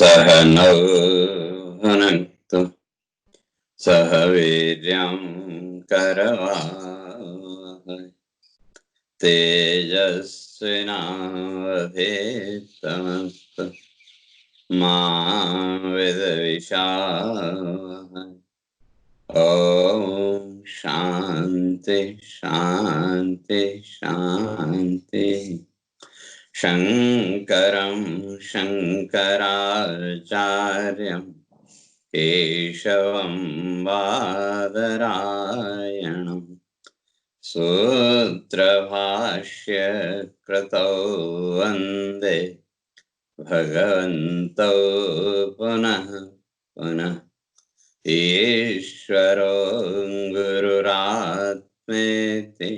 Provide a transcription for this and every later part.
सह नौ भुनक्तु सह वीर्यं करवावहै तेजस्विनावधीतमस्तु मा विद्विषावहै। ओम शांति शांति शांति। शंकरं शंकराचार्यं केशवं बादरायणं सूत्रभाष्य कृतौ वन्दे भगवन्तौ पुनः पुनः। ईश्वरो गुरुरात्मेति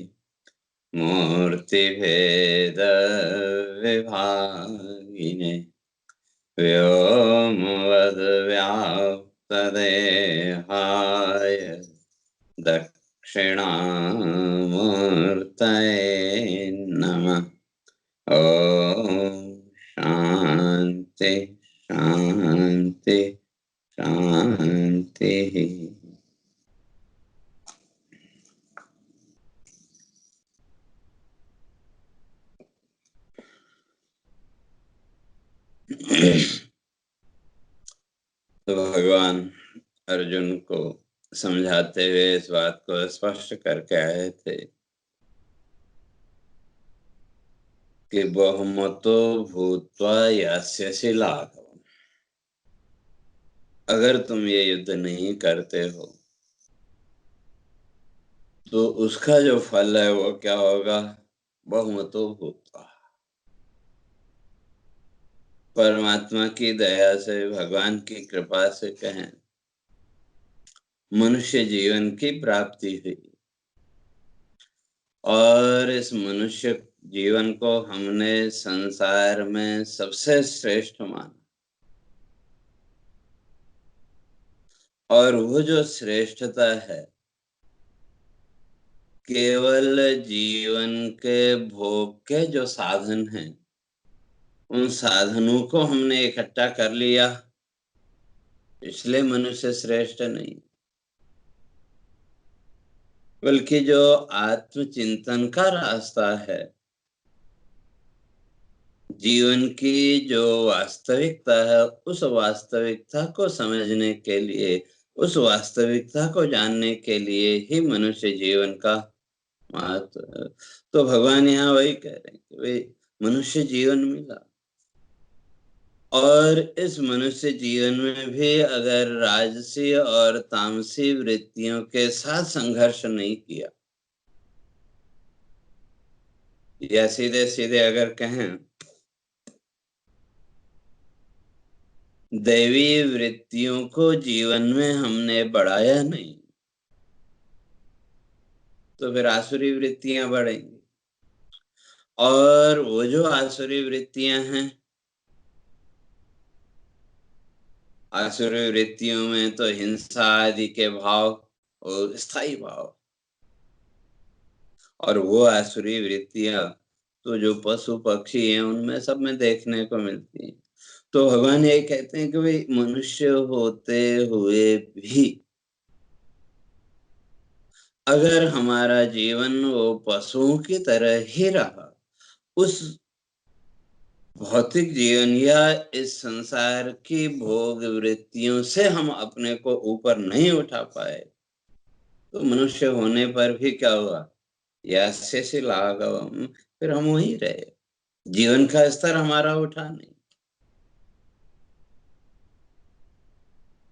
मूर्तिभेदविभागिने व्योमवद्व्याप्तदेहाय दक्षिणामूर्तये नमः। ॐ शान्ति शान्ति शांति। तो भगवान अर्जुन को समझाते हुए इस बात को स्पष्ट करके आए थे कि बहुमतो भूत्वा यास्यसि लाघवम्। अगर तुम ये युद्ध नहीं करते हो तो उसका जो फल है वो क्या होगा? बहुमतो भूत्वा। परमात्मा की दया से, भगवान की कृपा से कहें, मनुष्य जीवन की प्राप्ति हुई और इस मनुष्य जीवन को हमने संसार में सबसे श्रेष्ठ माना। और वो जो श्रेष्ठता है केवल जीवन के भोग के जो साधन हैं उन साधनों को हमने इकट्ठा कर लिया, इसलिए मनुष्य श्रेष्ठ नहीं, बल्कि जो आत्मचिंतन का रास्ता है, जीवन की जो वास्तविकता है, उस वास्तविकता को समझने के लिए, उस वास्तविकता को जानने के लिए ही मनुष्य जीवन का महत्व। तो भगवान यहाँ वही कह रहे हैं कि भाई मनुष्य जीवन मिला और इस मनुष्य जीवन में भी अगर राजसी और तामसी वृत्तियों के साथ संघर्ष नहीं किया, या सीधे सीधे अगर कहें दैवी वृत्तियों को जीवन में हमने बढ़ाया नहीं, तो फिर आसुरी वृत्तियां बढ़ेंगी। और वो जो आसुरी वृत्तियां हैं, आसुरी वृत्तियों में तो हिंसा आदि के भाव और स्थायी भाव, और वो आसुरी वृत्तियां तो जो पशु पक्षी हैं उनमें सब में देखने को मिलती हैं। तो भगवान ये कहते हैं कि भाई मनुष्य होते हुए भी अगर हमारा जीवन वो पशुओं की तरह ही रहा, उस भौतिक जीवन या इस संसार की भोग वृत्तियों से हम अपने को ऊपर नहीं उठा पाए, तो मनुष्य होने पर भी क्या हुआ? यास्यसि लाघवम्, फिर हम वहीं रहे, जीवन का स्तर हमारा उठा नहीं।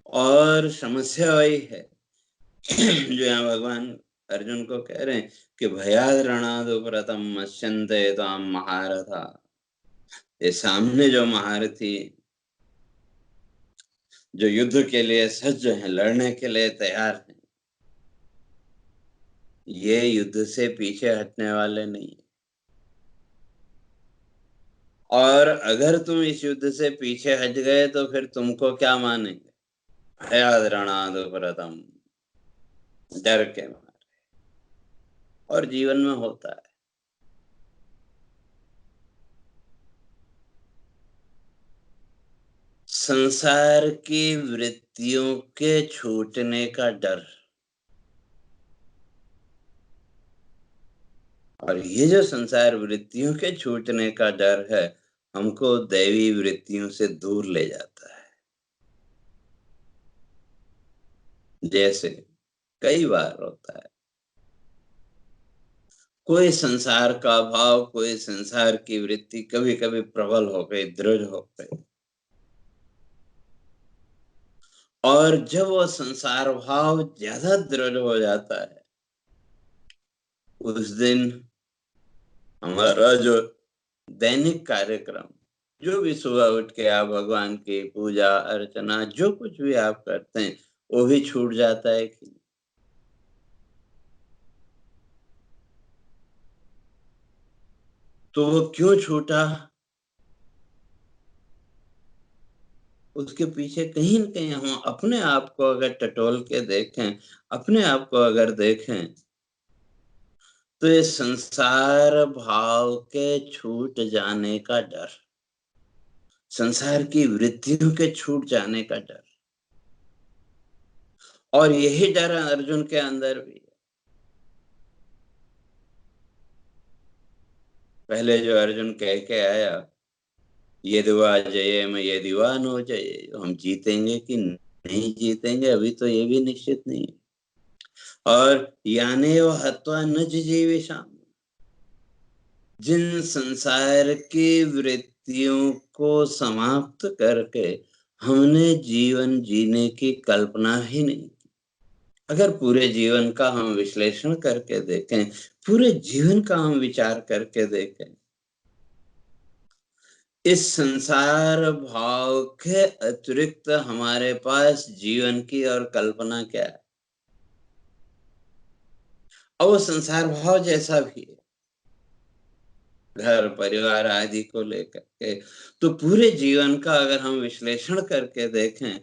और समस्या वही है जो यहाँ भगवान अर्जुन को कह रहे हैं कि भयाद रणादुपरतम मत्स्यन्ते ताम महारथा। ये सामने जो महारथी जो युद्ध के लिए सज्ज हैं, लड़ने के लिए तैयार हैं, ये युद्ध से पीछे हटने वाले नहीं। और अगर तुम इस युद्ध से पीछे हट गए तो फिर तुमको क्या मानेंगे? भयाद रणादुपरतम, डर के मारे। और जीवन में होता है, संसार की वृत्तियों के छूटने का डर। और ये जो संसार वृत्तियों के छूटने का डर है, हमको दैवी वृत्तियों से दूर ले जाता है। जैसे कई बार होता है, कोई संसार का भाव, कोई संसार की वृत्ति कभी कभी प्रबल हो गई, दृढ़ हो गई, और जब वो संसार भाव ज्यादा दृढ़ हो जाता है, उस दिन हमारा जो दैनिक कार्यक्रम, जो भी सुबह उठ के आप भगवान की पूजा अर्चना जो कुछ भी आप करते हैं, वो भी छूट जाता है कि तो वो क्यों छूटा? उसके पीछे कहीं न कहीं हम अपने आप को अगर टटोल के देखें, अपने आप को अगर देखें, तो ये संसार भाव के छूट जाने का डर, संसार की वृत्तियों के छूट जाने का डर, और यही डर अर्जुन के अंदर भी है। पहले जो अर्जुन कह के आया, यदि वा जयेम यदि वा नो जयेम, हम जीतेंगे कि नहीं जीतेंगे अभी तो ये भी निश्चित नहीं है। और यानेव हत्वा न जिजीविषाम, जिन संसार की वृत्तियों को समाप्त करके हमने जीवन जीने की कल्पना ही नहीं की। अगर पूरे जीवन का हम विश्लेषण करके देखें, पूरे जीवन का हम विचार करके देखें, इस संसार भाव के अतिरिक्त हमारे पास जीवन की और कल्पना क्या है? और वो संसार भाव जैसा भी है, घर परिवार आदि को लेकर के, तो पूरे जीवन का अगर हम विश्लेषण करके देखें,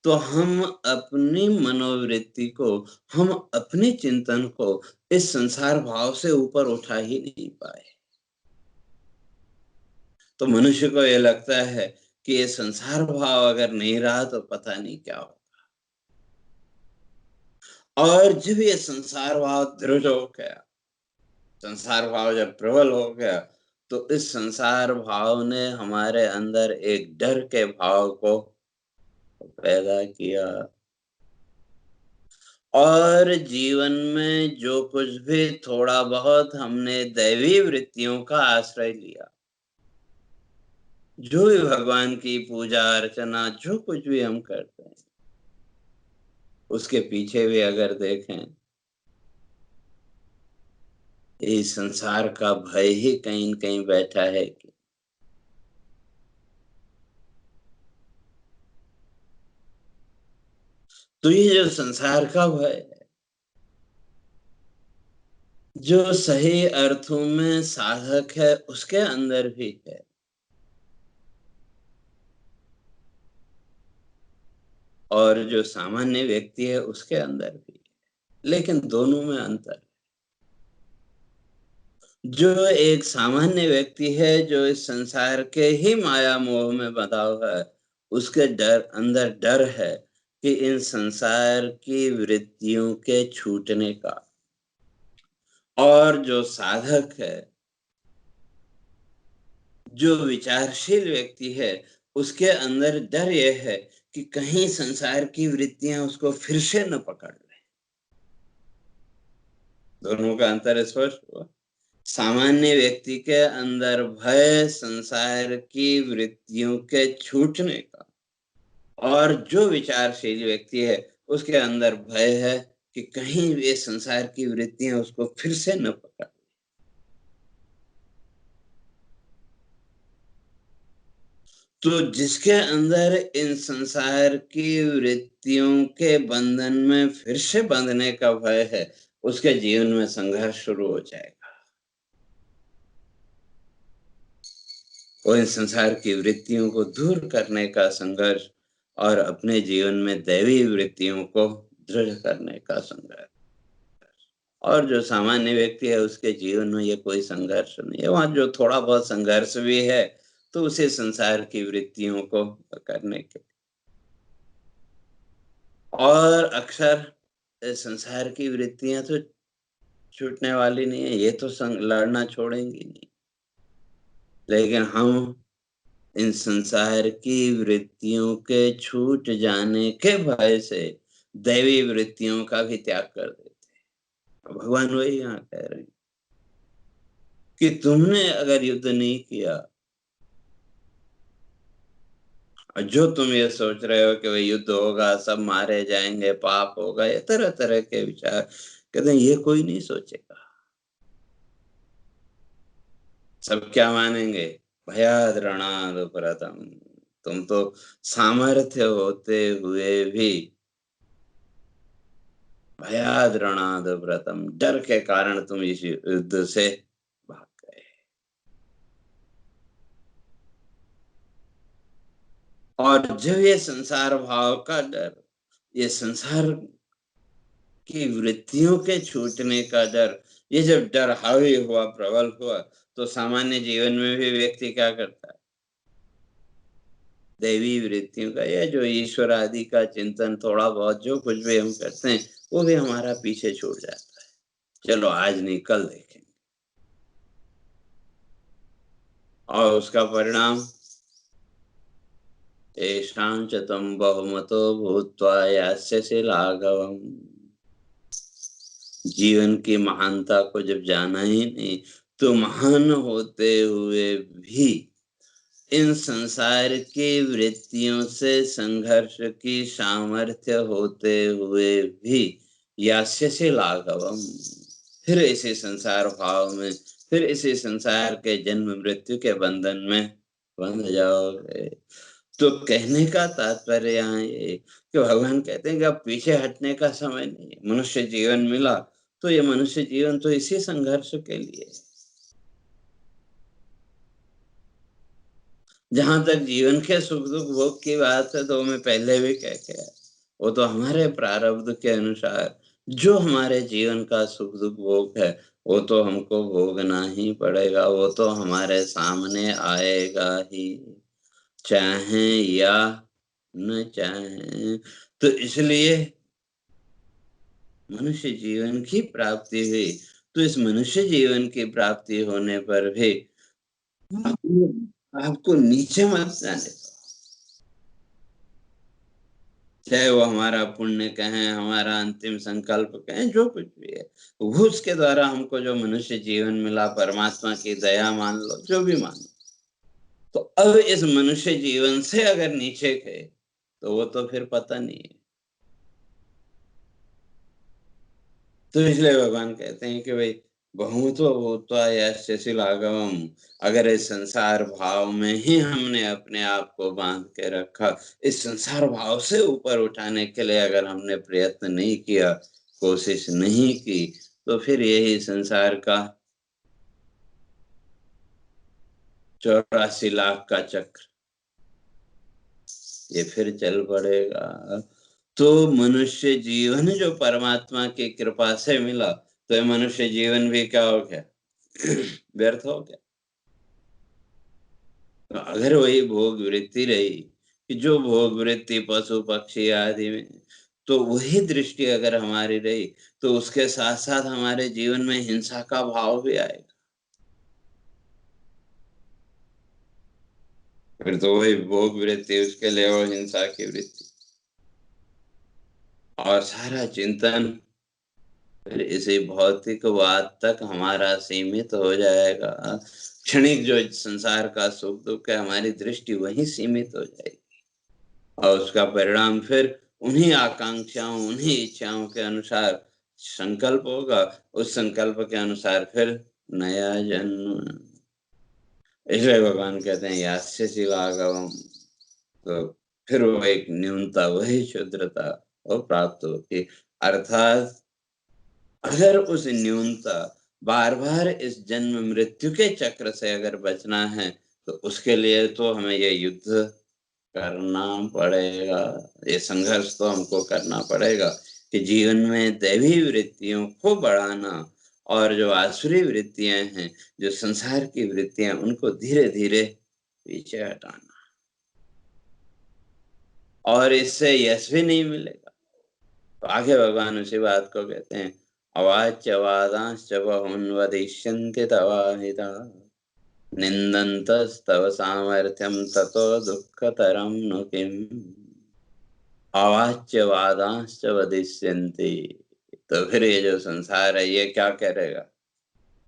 तो हम अपनी मनोवृत्ति को, हम अपने चिंतन को इस संसार भाव से ऊपर उठा ही नहीं पाए। तो मनुष्य को ये लगता है कि ये संसार भाव अगर नहीं रहा तो पता नहीं क्या हो। और जब ये संसार भाव दृढ़ हो गया, संसार भाव जब प्रबल हो गया, तो इस संसार भाव ने हमारे अंदर एक डर के भाव को पैदा किया। और जीवन में जो कुछ भी थोड़ा बहुत हमने दैवी वृत्तियों का आश्रय लिया, जो भी भगवान की पूजा अर्चना जो कुछ भी हम करते हैं, उसके पीछे भी अगर देखें, इस संसार का भय ही कहीं न कहीं बैठा है कि तो ये जो संसार का भय है, जो सही अर्थों में साधक है उसके अंदर भी है, और जो सामान्य व्यक्ति है उसके अंदर भी है। लेकिन दोनों में अंतर है। जो एक सामान्य व्यक्ति है, जो इस संसार के ही माया मोह में बंधा हुआ है, उसके अंदर डर है कि इन संसार की वृत्तियों के छूटने का। और जो साधक है, जो विचारशील व्यक्ति है, उसके अंदर डर यह है कि कहीं संसार की वृत्तियां उसको फिर से न पकड़ लें। दोनों का अंतर स्पष्ट हुआ। सामान्य व्यक्ति के अंदर भय संसार की वृत्तियों के छूटने का, और जो विचारशील व्यक्ति है उसके अंदर भय है कि कहीं ये संसार की वृत्तियां उसको फिर से न पकड़। तो जिसके अंदर इन संसार की वृत्तियों के बंधन में फिर से बंधने का भय है, उसके जीवन में संघर्ष शुरू हो जाएगा। वो इन संसार की वृत्तियों को दूर करने का संघर्ष, और अपने जीवन में दैवी वृत्तियों को दृढ़ करने का संघर्ष। और जो सामान्य व्यक्ति है उसके जीवन में ये कोई संघर्ष नहीं है। वहाँ जो थोड़ा बहुत संघर्ष भी है, तो उसे संसार की वृत्तियों को करने के और अक्सर संसार की वृत्तियां तो छूटने वाली नहीं है, ये तो लड़ना छोड़ेंगी नहीं, लेकिन हम इन संसार की वृत्तियों के छूट जाने के भय से दैवी वृत्तियों का भी त्याग कर देते हैं। भगवान वही यहाँ कह रहे हैं कि तुमने अगर युद्ध नहीं किया, और जो तुम ये सोच रहे हो कि भाई युद्ध होगा, सब मारे जाएंगे, पाप होगा, ये तरह तरह के विचार, कहते हैं ये कोई नहीं सोचेगा। सब क्या मानेंगे? भयाद रणाद प्रथम। तुम तो सामर्थ्य होते हुए भी भयाद रणाद व्रतम, डर के कारण तुम इस युद्ध से भाग गए। और जब ये संसार भाव का डर, ये संसार की वृत्तियों के छूटने का डर, ये जब डर हावी हुआ, प्रबल हुआ, तो सामान्य जीवन में भी व्यक्ति क्या करता है? दैवी वृत्तियों का या जो ईश्वर आदि का चिंतन, थोड़ा बहुत जो कुछ भी हम करते हैं, वो भी हमारा पीछे छूट जाता है। चलो आज नहीं कल देखेंगे। और उसका परिणाम, येषां च तं बहुमतो भूत्वा यास्यसि लाघवम्। जीवन की महानता को जब जाना ही नहीं, तो महान होते हुए भी इन संसार की वृत्तियों से संघर्ष की सामर्थ्य होते हुए भी यास्यसि लाघवम्, फिर इसी संसार भाव में, फिर इसी संसार के जन्म मृत्यु के बंधन में बंध जाओगे। तो कहने का तात्पर्य यहाँ ये कि भगवान कहते हैं कि अब पीछे हटने का समय नहीं है। मनुष्य जीवन मिला, तो ये मनुष्य जीवन तो इसी संघर्ष के लिए है। जहां तक जीवन के सुख दुख भोग की बात है, तो मैं पहले भी कह के आया, वो तो हमारे प्रारब्ध के अनुसार जो हमारे जीवन का सुख दुख भोग है, वो तो हमको भोगना ही पड़ेगा, वो तो हमारे सामने आएगा ही, चाहें या न चाहें। तो इसलिए मनुष्य जीवन की प्राप्ति हुई, तो इस मनुष्य जीवन की प्राप्ति होने पर भी आपको नीचे मत जाने दो। चाहे वो हमारा पुण्य कहें, हमारा अंतिम संकल्प कहें, जो कुछ भी है, वो उसके द्वारा हमको जो मनुष्य जीवन मिला, परमात्मा की दया मान लो, जो भी मान लो, तो अब इस मनुष्य जीवन से अगर नीचे गए, तो वो तो फिर पता नहीं है। तो इसलिए भगवान कहते हैं कि भाई बहुमतो भूत्वा यस्यसि लाघवम्, अगर इस संसार भाव में ही हमने अपने आप को बांध के रखा, इस संसार भाव से ऊपर उठाने के लिए अगर हमने प्रयत्न नहीं किया, कोशिश नहीं की, तो फिर यही संसार का 84 लाख का चक्र ये फिर चल पड़ेगा। तो मनुष्य जीवन जो परमात्मा की कृपा से मिला, तो ये मनुष्य जीवन भी क्या हो गया? व्यर्थ हो गया। तो अगर वही भोग वृत्ति रही कि जो भोग वृत्ति पशु पक्षी आदि में, तो वही दृष्टि अगर हमारी रही, तो उसके साथ साथ हमारे जीवन में हिंसा का भाव भी आएगा। फिर तो वही भोग वृत्ति, उसके लिए वो हिंसा की वृत्ति, और सारा चिंतन फिर इसी भौतिकवाद तक हमारा सीमित हो जाएगा। क्षणिक जो संसार का सुख दुख है, हमारी दृष्टि वहीं सीमित हो जाएगी, और उसका परिणाम फिर उन्हीं आकांक्षाओं, उन्हीं इच्छाओं के अनुसार संकल्प होगा, उस संकल्प के अनुसार फिर नया जन्म। इसलिए भगवान कहते हैं यास्यसि लाघवम्, तो फिर वो एक न्यूनता, वही क्षुद्रता वो प्राप्त होती। अर्थात अगर उस न्यूनता, बार बार इस जन्म मृत्यु के चक्र से अगर बचना है, तो उसके लिए तो हमें ये युद्ध करना पड़ेगा, ये संघर्ष तो हमको करना पड़ेगा कि जीवन में दैवी वृत्तियों को बढ़ाना, और जो आसुरी वृत्तियां हैं, जो संसार की वृत्तियां, उनको धीरे धीरे पीछे हटाना। और इससे यश भी नहीं मिलेगा, तो आगे भगवान उसी बात को कहते हैं, अवाच्य वादांश्च बहून् वदिष्यन्ति तवाहिता निन्दन्तस्तव सामर्थ्यं ततो दुःखतरं नु किम्। अवाच्य वादांश्च वदिष्यन्ति, तो फिर ये जो संसार है ये क्या करेगा?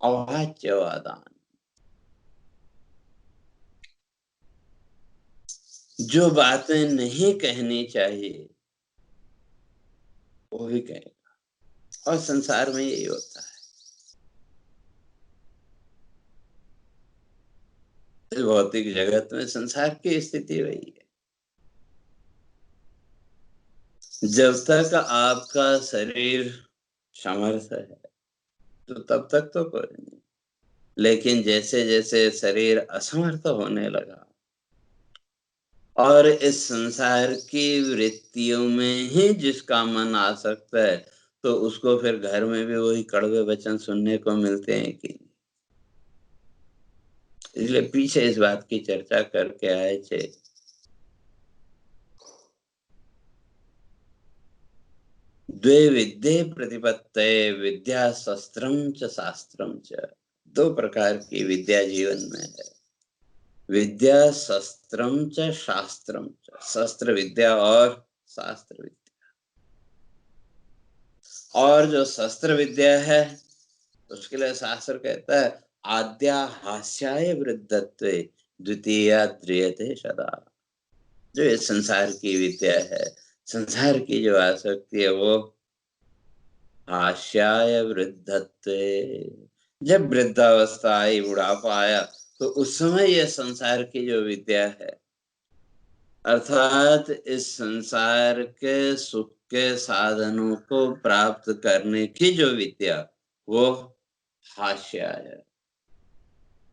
अवाच्य वादान, जो बातें नहीं कहनी चाहिए वो भी कहेगा। और संसार में यही होता है। इस भौतिक जगत में संसार की स्थिति वही है। जब तक आपका शरीर समर्थ है तो तब तक तो कोई नहीं, लेकिन जैसे जैसे शरीर असमर्थ होने लगा और इस संसार की वृत्तियों में ही जिसका मन आ सकता है, तो उसको फिर घर में भी वही कड़वे वचन सुनने को मिलते हैं कि। इसलिए पीछे इस बात की चर्चा करके आए थे। द्वे विद्ये प्रतिपत्तये विद्या शस्त्रम च शास्त्रम च। दो प्रकार की विद्या जीवन में है, विद्या शस्त्रम च शास्त्रम च। शस्त्र विद्या और शास्त्र विद्या। और जो शस्त्र विद्या है उसके लिए शास्त्र कहता है, आद्या हास्याय वृद्धत्वे द्वितीया ध्रियते सदा। जो ये संसार की विद्या है, संसार की जो आसक्ति है, वो हास्याय वृद्धत्वे। जब वृद्धावस्था आई, बुढ़ापा आया, तो उस समय ये संसार की जो विद्या है, अर्थात इस संसार के सुख के साधनों को प्राप्त करने की जो विद्या, वो हास्य है।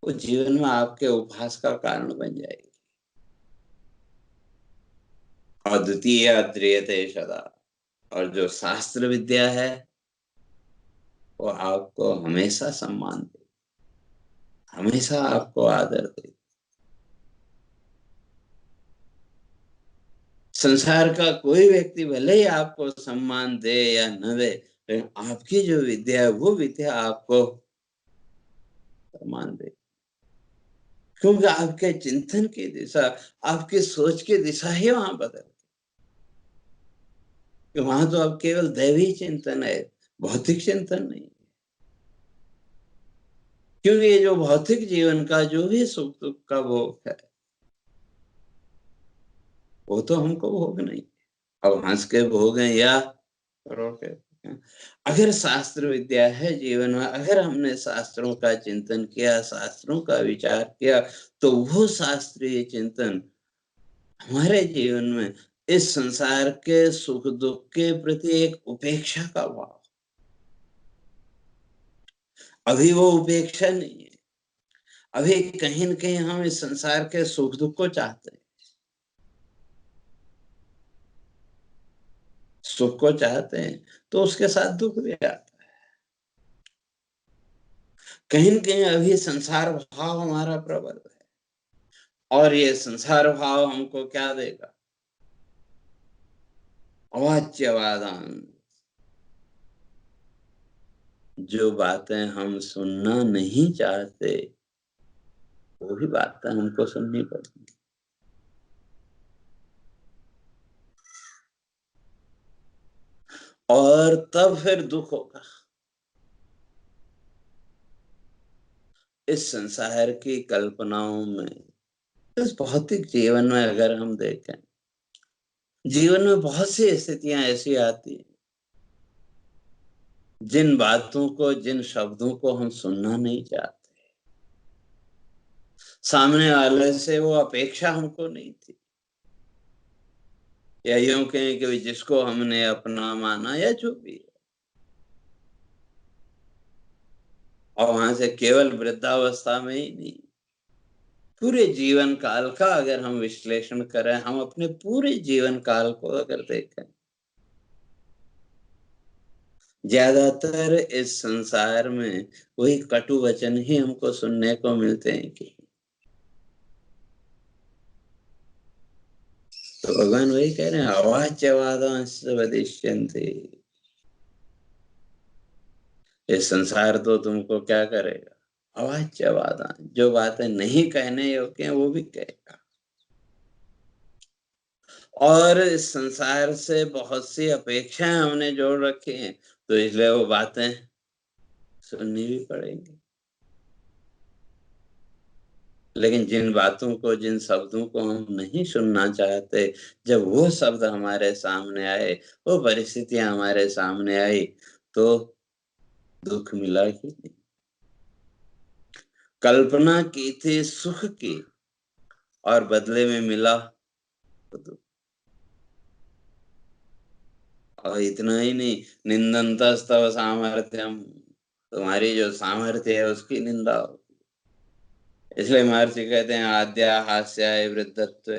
वो जीवन में आपके उपहास का कारण बन जाएगी। अद्वितीय अद्रियते सदा। और जो शास्त्र विद्या है वो आपको हमेशा सम्मान दे, हमेशा आपको आदर दे। संसार का कोई व्यक्ति भले ही आपको सम्मान दे या न दे, लेकिन आपकी जो विद्या है वो विद्या आपको सम्मान दे, क्योंकि आपके चिंतन की दिशा, आपकी सोच की दिशा ही वहां बदल। वहां तो अब केवल दैवी चिंतन है, भौतिक चिंतन नहीं। क्योंकि ये जो भौतिक जीवन का जो भी सुख दुख का भोग है, वो तो हमको भोग नहीं। अब हंस के भोगें या रो के भोगें। अगर शास्त्र विद्या है जीवन में, अगर हमने शास्त्रों का चिंतन किया, शास्त्रों का विचार किया, तो वो शास्त्रीय चिंतन हमारे जीवन में इस संसार के सुख दुख के प्रति एक उपेक्षा का भाव। अभी वो उपेक्षा नहीं है, अभी कहीं न कहीं हम इस संसार के सुख दुख को चाहते हैं, सुख को चाहते हैं, तो उसके साथ दुख भी आता है। कहीं न कहीं अभी संसार भाव हमारा प्रबल है, और ये संसार भाव हमको क्या देगा? अवाच्यवादान। जो बातें हम सुनना नहीं चाहते, वो भी बातें हमको सुननी पड़ती। और तब फिर दुख होगा। इस संसार की कल्पनाओं में, इस भौतिक जीवन में अगर हम देखें, जीवन में बहुत सी स्थितियां ऐसी आती हैं जिन बातों को, जिन शब्दों को हम सुनना नहीं चाहते। सामने वाले से वो अपेक्षा हमको नहीं थी, या यूं कहें कि जिसको हमने अपना माना या जो भी है। और वहां से केवल वृद्धावस्था में ही नहीं, पूरे जीवन काल का अगर हम विश्लेषण करें, हम अपने पूरे जीवन काल को अगर देखें, ज्यादातर इस संसार में वही कटु वचन ही हमको सुनने को मिलते हैं कि तो भगवान वही कह रहे हैं, अवाच्यवादांश वदिष्यन्ते। ये संसार तो तुमको क्या करेगा, अवाच्यवादांश, जो बातें नहीं कहने योग्य हैं वो भी कहेगा। और इस संसार से बहुत सी अपेक्षाएं हमने जोड़ रखी हैं, तो इसलिए वो बातें सुननी भी पड़ेंगी। लेकिन जिन बातों को, जिन शब्दों को हम नहीं सुनना चाहते, जब वो शब्द हमारे सामने आए, वो परिस्थितियां हमारे सामने आई, तो दुख मिला ही नहीं। कल्पना की थी सुख की, और बदले में मिला तो दुख। और इतना ही नहीं, निंदन्तस्तव सामर्थ्यम, तुम्हारी जो सामर्थ्य है उसकी निंदा हो। इसलिए महर्षि कहते हैं, आद्या हास्याय वृद्धत्व।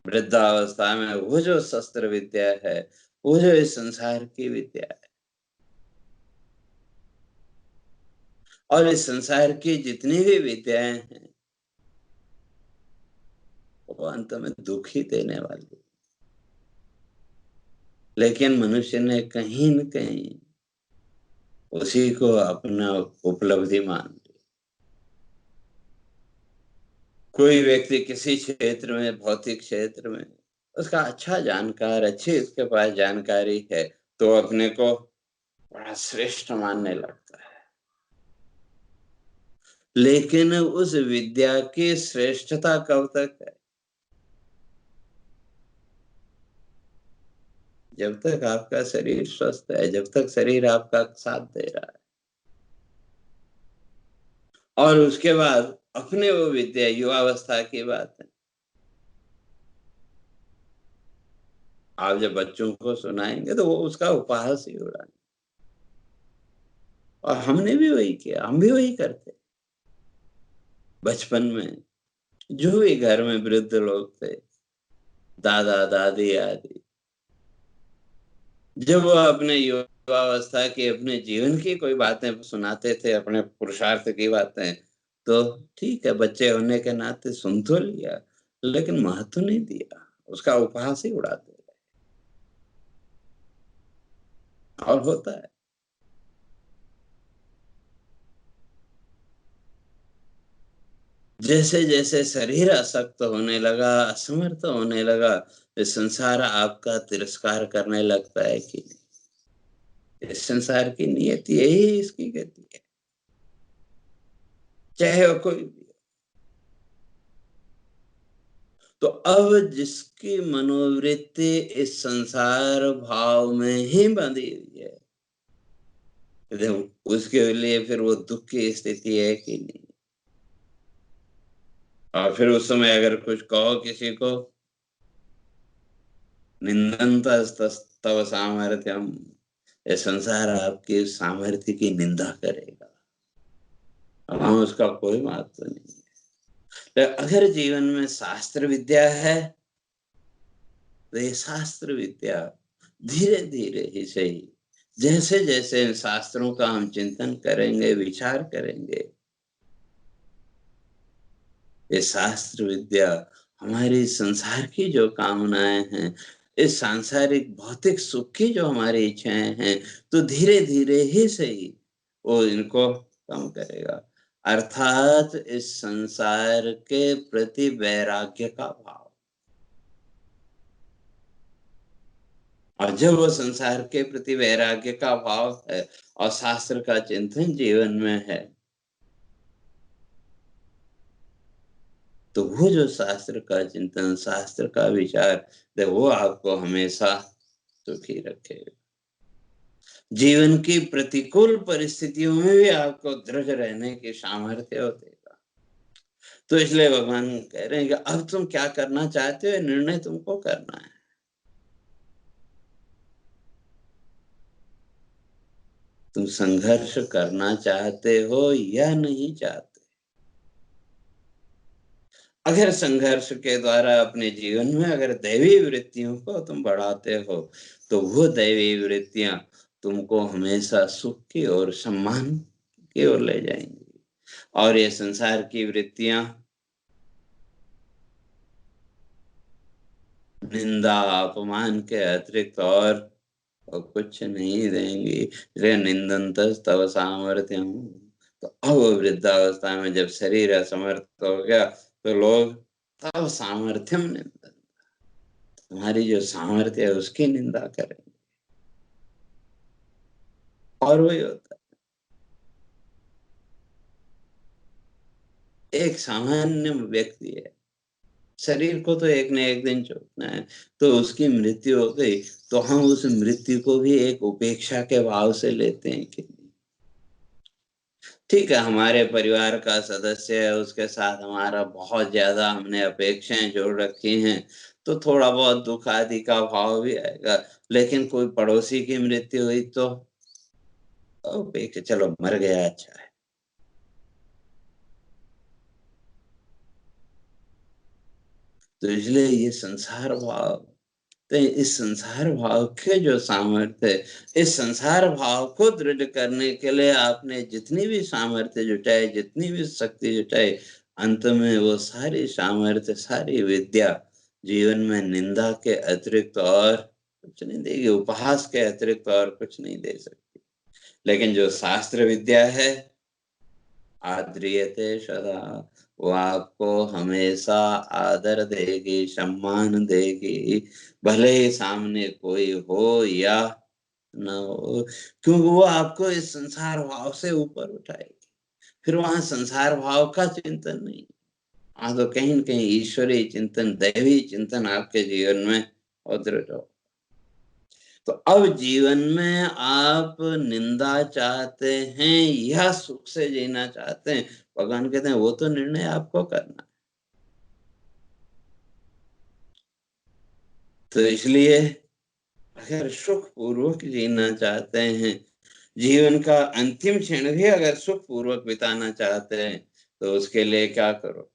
वृद्धावस्था में वो जो शस्त्र विद्या है, वो जो इस संसार की विद्या है, और इस संसार की जितनी भी विद्याएं हैं, वो अंत में दुख ही देने वाली। लेकिन मनुष्य ने कहीं न कहीं उसी को अपना उपलब्धि मान ली। कोई व्यक्ति किसी क्षेत्र में, भौतिक क्षेत्र में उसका अच्छा जानकार, अच्छी उसके पास जानकारी है, तो अपने को बड़ा श्रेष्ठ मानने लगता है। लेकिन उस विद्या की श्रेष्ठता कब तक है? जब तक आपका शरीर स्वस्थ है, जब तक शरीर आपका साथ दे रहा है। और उसके बाद अपने वो विद्या, युवावस्था की बात है, आप जब बच्चों को सुनाएंगे तो वो उसका उपहास ही उड़ाएंगे। और हमने भी वही किया, हम भी वही करते। बचपन में जो भी घर में वृद्ध लोग थे, दादा दादी आदि, जब वो अपने युवावस्था की, अपने जीवन की कोई बातें सुनाते थे, अपने पुरुषार्थ की बातें, तो ठीक है, बच्चे होने के नाते सुन तो लिया, लेकिन महत्व नहीं दिया, उसका उपहास ही उड़ाते रहे। और होता है, जैसे जैसे शरीर असक्त होने लगा, असमर्थ होने लगा, इस संसार आपका तिरस्कार करने लगता है कि इस संसार की नियति यही इसकी गति है, चाहे वो कोई भी। तो अब जिसकी मनोवृत्ति इस संसार भाव में ही बंधी हुई है, उसके लिए फिर वो दुख की स्थिति है कि नहीं। और फिर उस समय अगर कुछ कहो किसी को, निंदन्तस्तव सामर्थ्यम, ये संसार आपके सामर्थ्य की निंदा करेगा। अब वहां उसका कोई महत्व नहीं है। तो अगर जीवन में शास्त्र विद्या है, तो ये शास्त्र विद्या धीरे धीरे ही सही, जैसे जैसे इन शास्त्रों का हम चिंतन करेंगे, विचार करेंगे, ये शास्त्र विद्या हमारी संसार की जो कामनाएं हैं, इस सांसारिक भौतिक सुख की जो हमारी इच्छाएं हैं, तो धीरे धीरे ही सही वो इनको कम करेगा। अर्थात इस संसार के प्रति वैराग्य का भाव। और जब वो संसार के प्रति वैराग्य का भाव है और शास्त्र का चिंतन जीवन में है, तो वो जो शास्त्र का चिंतन, शास्त्र का विचार, तो वो आपको हमेशा सुखी रखेगा। जीवन की प्रतिकूल परिस्थितियों में भी आपको दृढ़ रहने की सामर्थ्य देगा। तो इसलिए भगवान कह रहे हैं कि अब तुम क्या करना चाहते हो, निर्णय तुमको करना है। तुम संघर्ष करना चाहते हो या नहीं चाहते। अगर संघर्ष के द्वारा अपने जीवन में अगर दैवी वृत्तियों को तुम बढ़ाते हो, तो वो दैवी वृत्तियां तुमको हमेशा सुख की ओर, सम्मान की ओर ले जाएंगी। और ये संसार की वृत्तियां निंदा अपमान के अतिरिक्त और कुछ नहीं देंगी। इसलिए निंदंत तव सामर्थ्यम। तो अब वृद्धावस्था में जब शरीर असमर्थ हो गया तो लोग तव सामर्थ्यम निंदन, तुम्हारी जो सामर्थ्य है उसकी निंदा करेंगे। और वही होता है, एक सामान्य व्यक्ति है, शरीर को तो एक न एक दिन छोड़ना है, तो उसकी मृत्यु हो गई तो हम उस मृत्यु को भी एक उपेक्षा के भाव से लेते हैं कि ठीक है, हमारे परिवार का सदस्य है, उसके साथ हमारा बहुत ज्यादा हमने अपेक्षाएं जोड़ रखी हैं, तो थोड़ा बहुत दुख आदि का भाव भी आएगा। लेकिन कोई पड़ोसी की मृत्यु हुई तो अपेक्षा, चलो मर गया अच्छा है। तो इसलिए ये संसार भाव, तो इस संसार भाव के जो सामर्थ्य है, इस संसार भाव को दृढ़ करने के लिए आपने जितनी भी सामर्थ्य जुटाई, जितनी भी शक्ति जुटाई, अंत में वो सारी सामर्थ्य, सारी विद्या जीवन में निंदा के अतिरिक्त और कुछ नहीं देगी, उपहास के अतिरिक्त और कुछ नहीं दे सकती। लेकिन जो शास्त्र विद्या है, आद्रियते सदा, वो आपको हमेशा आदर देगी, सम्मान देगी, भले ही सामने कोई हो या न हो, क्योंकि वो आपको इस संसार भाव से ऊपर उठाएगी। फिर वहां संसार भाव का चिंतन नहीं, वहां तो कहीं न कहीं ईश्वरीय चिंतन, दैवी चिंतन आपके जीवन में उदृढ़ हो। तो अब जीवन में आप निंदा चाहते हैं या सुख से जीना चाहते हैं, भगवान कहते हैं वो तो निर्णय आपको करना है। तो इसलिए अगर सुख पूर्वक जीना चाहते हैं, जीवन का अंतिम क्षण भी अगर सुख पूर्वक बिताना चाहते हैं, तो उसके लिए क्या करो,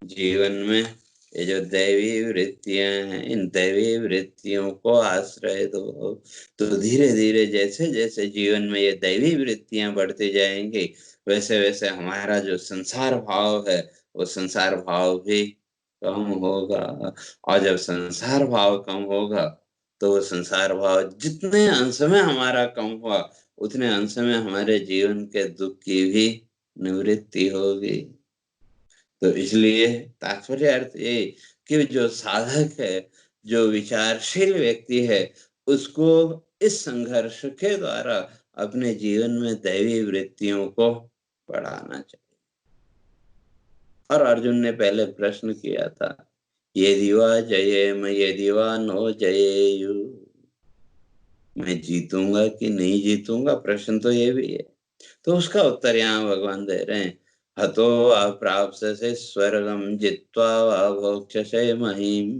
जीवन में ये जो दैवी वृत्तियां हैं, इन दैवी वृत्तियों को आश्रय दो। तो धीरे धीरे जैसे जैसे जीवन में ये दैवी वृत्तियां बढ़ती जाएंगी, वैसे वैसे हमारा जो संसार भाव है, वो संसार भाव भी कम होगा। और जब संसार भाव कम होगा, तो वो संसार भाव जितने अंश में हमारा कम हुआ, उतने अंश में हमारे जीवन के दुख की भी निवृत्ति होगी। तो इसलिए तात्पर्य अर्थ ये कि जो साधक है, जो विचारशील व्यक्ति है, उसको इस संघर्ष के द्वारा अपने जीवन में दैवी वृत्तियों को बढ़ाना चाहिए। और अर्जुन ने पहले प्रश्न किया था, यदि वा जयेम यदि वा नो जयेयु, मैं जीतूंगा कि नहीं जीतूंगा, प्रश्न तो ये भी है। तो उसका उत्तर यहाँ भगवान दे रहे हैं, हतो अप्राप्स्यसे स्वर्गम जित्वा वा भोक्ष्यसे महीम,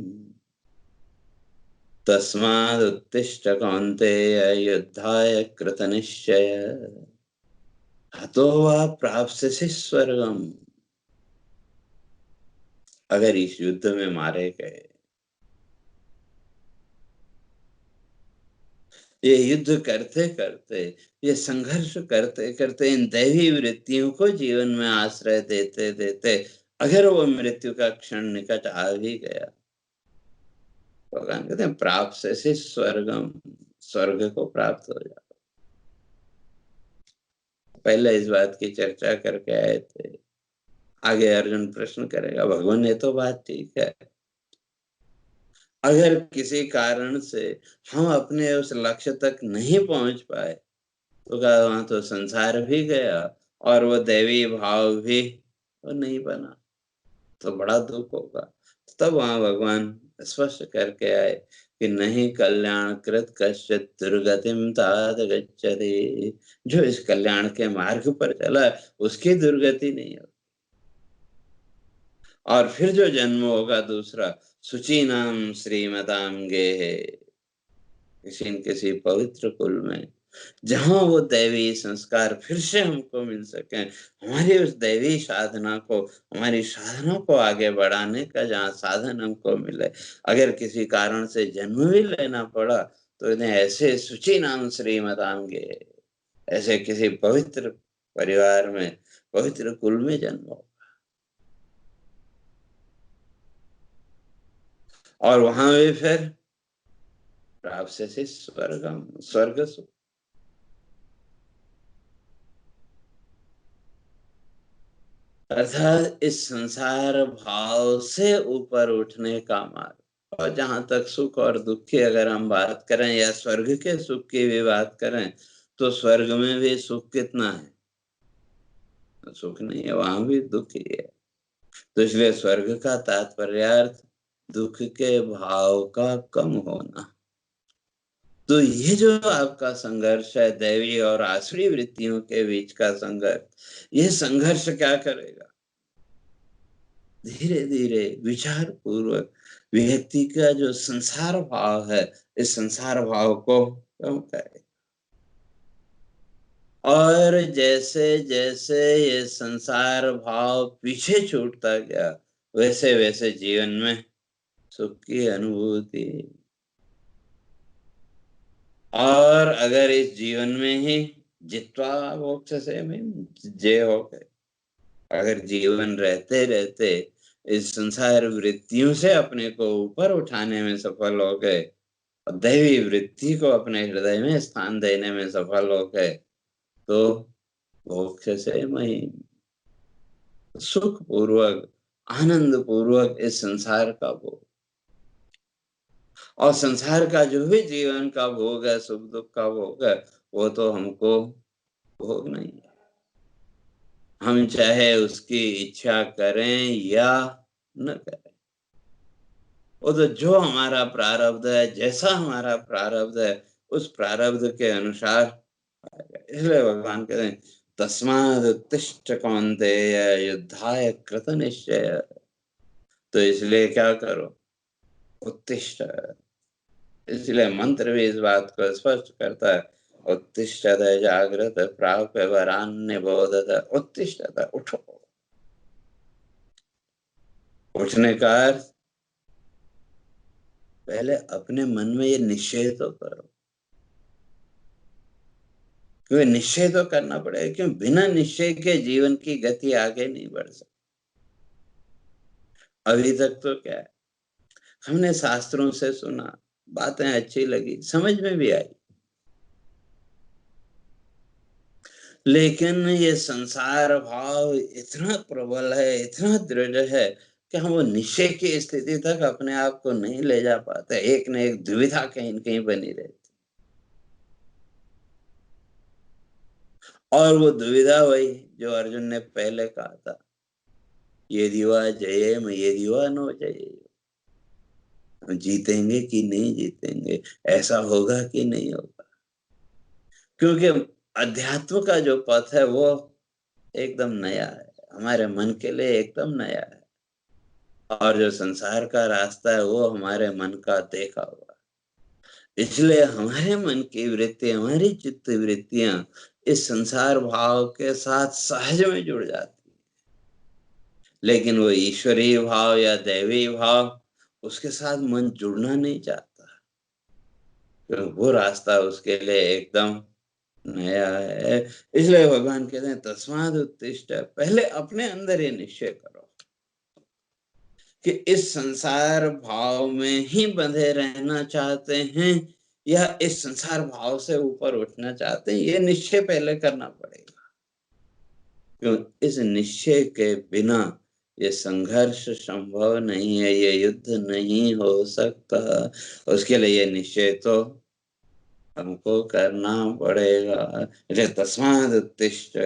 तस्मादुत्तिष्ठ कौन्तेय युद्धाय कृतनिश्चय। हतो वा प्राप्स्यसे स्वर्गम, अगर इस युद्ध में मारे गए, ये युद्ध करते करते, ये संघर्ष करते करते, इन दैवी वृत्तियों को जीवन में आश्रय देते देते अगर वो मृत्यु का क्षण निकट आ भी गया, भगवान कहते हैं प्राप्त से स्वर्गम, स्वर्ग को प्राप्त हो जाओ। पहले इस बात की चर्चा करके आए थे, आगे अर्जुन प्रश्न करेगा, भगवान ये तो बात ठीक है, अगर किसी कारण से हम अपने उस लक्ष्य तक नहीं पहुंच पाए, तो क्या वहां तो संसार भी गया और वो दैवी भाव भी वो नहीं बना, तो बड़ा दुख होगा। तो तब वहां भगवान स्पष्ट करके आए कि नहीं कल्याण कृत कश्चित दुर्गतिम तात गच्छति, जो इस कल्याण के मार्ग पर चला उसकी दुर्गति नहीं हो। और फिर जो जन्म होगा दूसरा, शुचि नाम श्रीमताम गेहे, किसी न किसी पवित्र कुल में, जहां वो दैवी संस्कार फिर से हमको मिल सके, हमारी उस दैवी साधना को, हमारी साधना को आगे बढ़ाने का जहाँ साधन हमको मिले। अगर किसी कारण से जन्म भी लेना पड़ा, तो इन्हें ऐसे शुचि नाम श्रीमतांगे, ऐसे किसी पवित्र परिवार में, पवित्र कुल में जन्म हो। और वहां भी फिर प्राप्स्यसि स्वर्गम, स्वर्ग सुख। अर्थात इस संसार भाव से ऊपर उठने का मार्ग। और जहां तक सुख और दुख की अगर हम बात करें या स्वर्ग के सुख की भी बात करें, तो स्वर्ग में भी सुख कितना है? सुख नहीं है, वहां भी दुख ही है। तो इसलिए स्वर्ग का तात्पर्यार्थ दुख के भाव का कम होना। तो ये जो आपका संघर्ष है, दैवी और आसुरी वृत्तियों के बीच का संघर्ष, ये संघर्ष क्या करेगा? धीरे धीरे विचार पूर्वक व्यक्ति का जो संसार भाव है, इस संसार भाव को कम करे। और जैसे जैसे ये संसार भाव पीछे छूटता गया, वैसे वैसे जीवन में सुख की अनुभूति। और अगर इस जीवन में ही जित्वा मोक्ष से में जय हो गए, अगर जीवन रहते रहते इस संसार वृत्तियों से अपने को ऊपर उठाने में सफल हो गए और दैवी वृत्ति को अपने हृदय में स्थान देने में सफल हो गए, तो मोक्ष से मही सुख पूर्वक, आनंद पूर्वक इस संसार का भोग। और संसार का जो भी जीवन का भोग है, सुख दुख का भोग है, वो तो हमको भोग नहीं है। हम चाहे उसकी इच्छा करें या न करें, वो तो जो हमारा प्रारब्ध है, जैसा हमारा प्रारब्ध है, उस प्रारब्ध के अनुसार आएगा। इसलिए भगवान कहते हैं तस्माद उत्तिष्ठ कौन्तेय युद्धाय कृत निश्चय। तो इसलिए क्या करो? उत्तिष्ठ। इसलिए मंत्र भी इस बात को स्पष्ट करता है, उत्तिष्ठत जागृत प्राप्य वरान्य बोधत। उत्तिष्ठत, उठो। उठने का अर्थ पहले अपने मन में ये निश्चय तो करो, क्योंकि निश्चय तो करना पड़ेगा, क्यों बिना निश्चय के जीवन की गति आगे नहीं बढ़ सकती। अभी तक तो क्या है, हमने शास्त्रों से सुना, बातें अच्छी लगी, समझ में भी आई, लेकिन ये संसार भाव इतना प्रबल है, इतना दृढ़ है कि हम वो निश्चय की स्थिति तक अपने आप को नहीं ले जा पाते। एक न एक दुविधा कहीं न कहीं बनी रहती। और वो दुविधा वही जो अर्जुन ने पहले कहा था, ये दिवा जयेम ये दिवा नो जये। हम जीतेंगे कि नहीं जीतेंगे, ऐसा होगा कि नहीं होगा। क्योंकि अध्यात्म का जो पथ है वो एकदम नया है, हमारे मन के लिए एकदम नया है। और जो संसार का रास्ता है वो हमारे मन का देखा हुआ। इसलिए हमारे मन की वृत्ति, हमारी चित्त वृत्तियां इस संसार भाव के साथ सहज में जुड़ जाती, लेकिन वो ईश्वरीय भाव या दैवी भाव, उसके साथ मन जुड़ना नहीं चाहता, क्योंकि वो रास्ता उसके लिए एकदम नया है। इसलिए भगवान कहते हैं तस्माद उत्तिष्ठ, पहले अपने अंदर ये निश्चय करो कि इस संसार भाव में ही बंधे रहना चाहते हैं या इस संसार भाव से ऊपर उठना चाहते हैं। ये निश्चय पहले करना पड़ेगा, क्यों? इस निश्चय के बिना ये संघर्ष संभव नहीं है, ये युद्ध नहीं हो सकता। उसके लिए ये निश्चय तो हमको करना पड़ेगा। इसलिए तस्माद उत्तिष्ठ,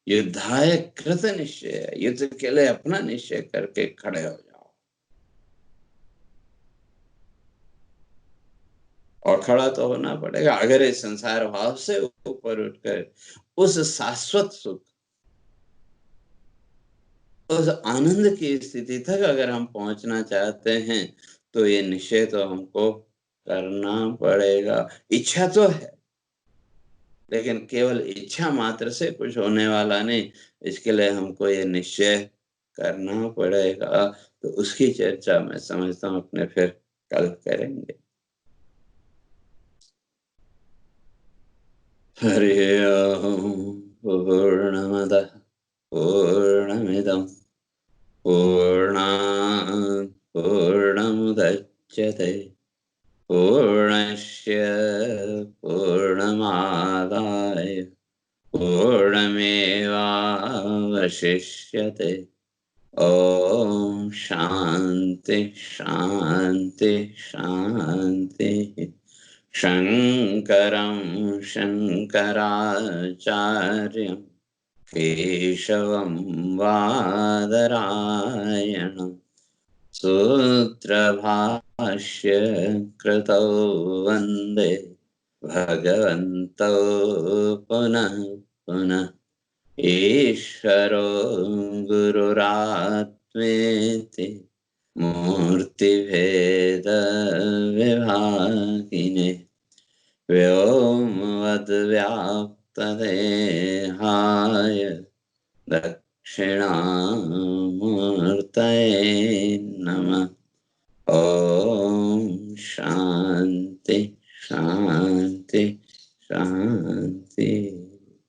युद्धाय कृत निश्चय, युद्ध के लिए अपना निश्चय करके खड़े हो जाओ। और खड़ा तो होना पड़ेगा अगर इस संसार भाव से ऊपर उठकर उस शाश्वत सुख, उस आनंद की स्थिति तक अगर हम पहुंचना चाहते हैं, तो ये निश्चय तो हमको करना पड़ेगा। इच्छा तो है, लेकिन केवल इच्छा मात्र से कुछ होने वाला नहीं। इसके लिए हमको ये निश्चय करना पड़ेगा। तो उसकी चर्चा मैं समझता हूँ अपने फिर कल करेंगे। हरि ओम। पूर्णमदः पूर्णमिदं पूर्णात् पूर्णस्य पूर्णमादाय पूर्णमेवावशिष्यते। ॐ शान्ति शान्ति शान्तिः। शङ्करं शङ्कराचार्यं केशवं बादरायणं सूत्रभाष्य कृतौ वन्दे भगवन्तौ पुनः पुनः। ईश्वरो गुरुरात्मेति मूर्तिभेदविभागिने व्योमवद्व्याप्तदेहाय दक्षिणामूर्तये नमः। ॐ शान्ति